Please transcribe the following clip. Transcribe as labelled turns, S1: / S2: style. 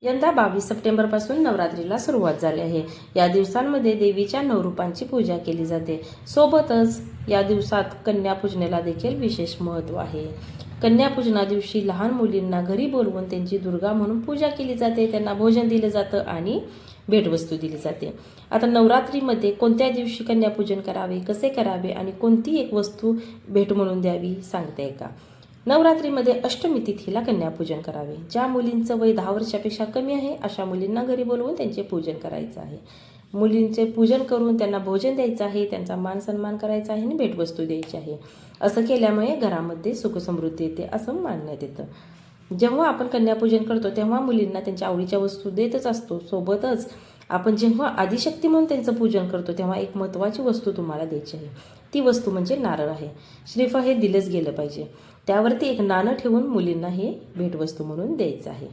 S1: यंदा 22 सप्टेंबरपासून नवरात्रीला सुरुवात झाली आहे। या दिवसांमध्ये देवीच्या 9 रूपांची पूजा केली जाते। सोबतच या दिवसात कन्यापूजनाला देखील विशेष महत्त्व आहे। कन्यापूजना दिवशी लहान मुलींना घरी बोलवून त्यांची दुर्गा म्हणून पूजा केली जाते, त्यांना भोजन दिलं जातं आणि भेटवस्तू दिली जाते। आता नवरात्रीमध्ये कोणत्या दिवशी कन्यापूजन करावे, कसे करावे आणि कोणती एक वस्तू भेट म्हणून द्यावी सांगते का? नवरात्रीमध्ये अष्टमी तिथीला कन्यापूजन करावे। ज्या मुलींचं वय 10 वर्षापेक्षा कमी आहे अशा मुलींना घरी बोलवून त्यांचे पूजन करायचं आहे। मुलींचे पूजन करून त्यांना भोजन द्यायचं आहे, त्यांचा मान सन्मान करायचा आहे आणि भेटवस्तू द्यायची आहे। असं केल्यामुळे घरामध्ये सुखसमृद्धी येते असं मानण्यात येतं। जेव्हा आपण कन्यापूजन करतो तेव्हा मुलींना त्यांच्या आवडीच्या वस्तू देतच असतो। सोबतच आपण जेव्हा आदिशक्ती म्हणून त्यांचं पूजन करतो तेव्हा एक महत्त्वाची वस्तू तुम्हाला द्यायची आहे। ती वस्तू म्हणजे नारळ आहे। श्रीफळ हे दिलंच गेलं पाहिजे। त्यावरती एक नाणं ठेवून मुलींना हे भेटवस्तू म्हणून द्यायचं आहे।